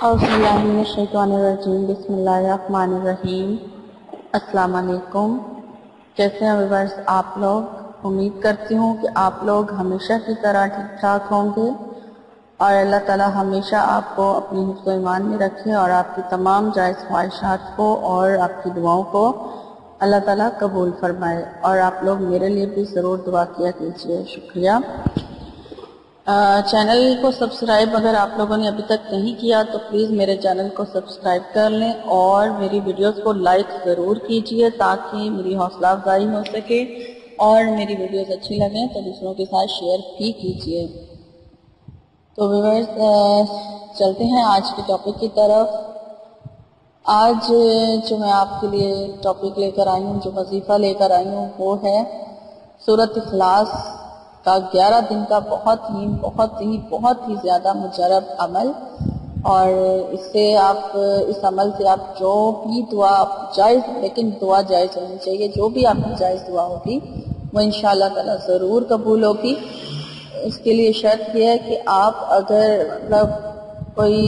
औज़ुबिल्लाहिमिनश्शैतानिर्रजीम बिस्मिल्लाहिर्रहमानिर्रहीम। अस्सलाम वालेकुम। कैसे हैं व्यूअर्स आप लोग? उम्मीद करती हूँ कि आप लोग हमेशा की तरह ठीक ठाक होंगे और अल्लाह ताला हमेशा आपको अपनी हिफ्ज़ व ईमान में रखे और आपकी तमाम जायज़ ख्वाहिशात को और आपकी दुआओं को अल्लाह ताला कबूल फरमाए। और आप लोग मेरे लिए भी ज़रूर दुआ किया कीजिए। शुक्रिया। चैनल को सब्सक्राइब अगर आप लोगों ने अभी तक नहीं किया तो प्लीज़ मेरे चैनल को सब्सक्राइब कर लें और मेरी वीडियोस को लाइक ज़रूर कीजिए ताकि मेरी हौसला अफजाई हो सके और मेरी वीडियोस अच्छी लगें तो दूसरों के साथ शेयर भी कीजिए। तो व्यूअर्स चलते हैं आज के टॉपिक की तरफ। आज जो मैं आपके लिए टॉपिक लेकर आई हूँ, जो वजीफ़ा लेकर आई हूँ, वो है सूरत इखलास का 11 दिन का बहुत ही ज़्यादा मुजरब अमल। और इससे आप इस अमल से आप जो भी दुआ जायज़, लेकिन दुआ जायज़ होनी चाहिए, जो भी आपकी जायज़ दुआ होगी वो इंशाअल्लाह ताला ज़रूर कबूल होगी। इसके लिए शर्त यह है कि आप अगर मतलब कोई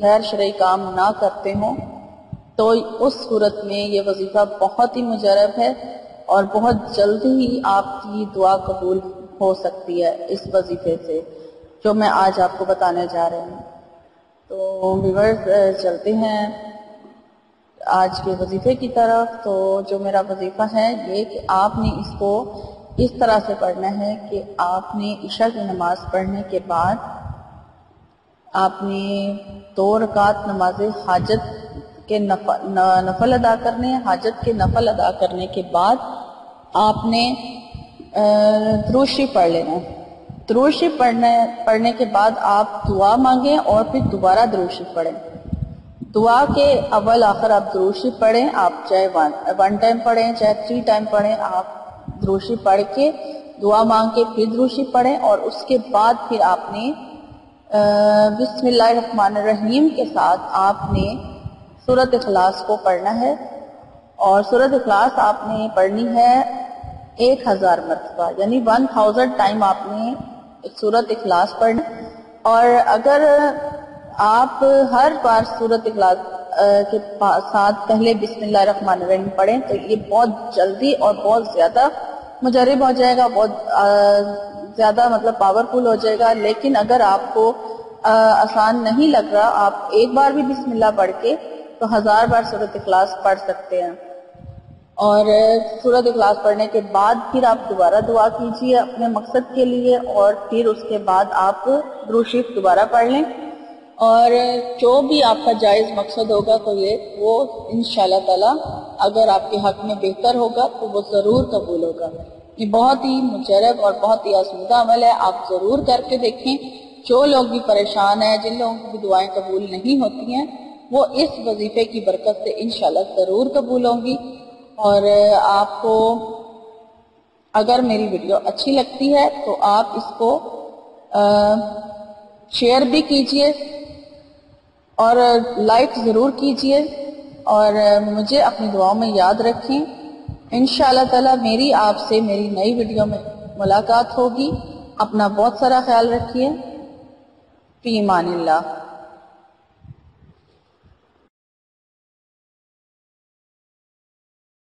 गैर शरई काम ना करते हों तो उस सूरत में ये वजीफ़ा बहुत ही मुजरब है और बहुत जल्दी ही आपकी दुआ कबूल हो सकती है इस वजीफे से जो मैं आज आपको बताने जा रही हूँ। तो व्यूअर्स चलते हैं आज के वजीफे की तरफ। तो जो मेरा वजीफा है ये कि आपने इसको इस तरह से पढ़ना है कि आपने इशा की नमाज पढ़ने के बाद आपने 2 रकात नमाज हाजत के नफल अदा करने। हाजत के नफल अदा करने के बाद आपने दुरूद शरीफ पढ़ लेना है। दुरूद शरीफ पढ़ने के बाद आप दुआ मांगें और फिर दोबारा दुरूद शरीफ पढ़ें। दुआ के अव्वल आखिर आप दुरूद शरीफ पढ़ें। आप चाहे वन टाइम पढ़ें चाहे 3 टाइम पढ़ें, आप दुरूद शरीफ पढ़ के दुआ मांग के फिर दुरूद शरीफ पढ़ें और उसके बाद फिर आपने बिस्मिल्लाहिर्रहमानिर्रहीम के साथ आपने सूरत इखलास को पढ़ना है। और सूरत इखलास आपने पढ़नी है 1000 मरतबा, यानी 1000 टाइम आपने सूरत इखलास पढ़ना। और अगर आप हर बार सूरत इखलास के साथ पहले बिस्मिल्लाहिर्रहमानिर्रहीम पढ़ें तो ये बहुत जल्दी और बहुत ज्यादा मुजरब हो जाएगा, बहुत ज्यादा मतलब पावरफुल हो जाएगा। लेकिन अगर आपको आसान नहीं लग रहा, आप एक बार भी बिस्मिल्लाह पढ़ के तो 1000 बार सूरत इखलास पढ़ सकते हैं। और सूरत इखलास पढ़ने के बाद फिर आप दोबारा दुआ कीजिए अपने मकसद के लिए और फिर उसके बाद आप दुरूद शरीफ दोबारा पढ़ लें। और जो भी आपका जायज़ मकसद होगा तो ये वो इंशाअल्लाह ताला अगर आपके हक में बेहतर होगा तो वो ज़रूर कबूल होगा। ये बहुत ही मुजरब और बहुत ही आसूदा अमल है, आप ज़रूर करके देखें। जो लोग भी परेशान हैं, जिन लोगों की दुआएं कबूल नहीं होती हैं, वो इस वजीफे की बरकत से इंशाअल्लाह ज़रूर कबूल होंगी। और आपको अगर मेरी वीडियो अच्छी लगती है तो आप इसको शेयर भी कीजिए और लाइक ज़रूर कीजिए और मुझे अपनी दुआओं में याद रखें। इंशाअल्लाह ताला मेरी आपसे मेरी नई वीडियो में मुलाकात होगी। अपना बहुत सारा ख्याल रखिए। फी अमानिल्लाह।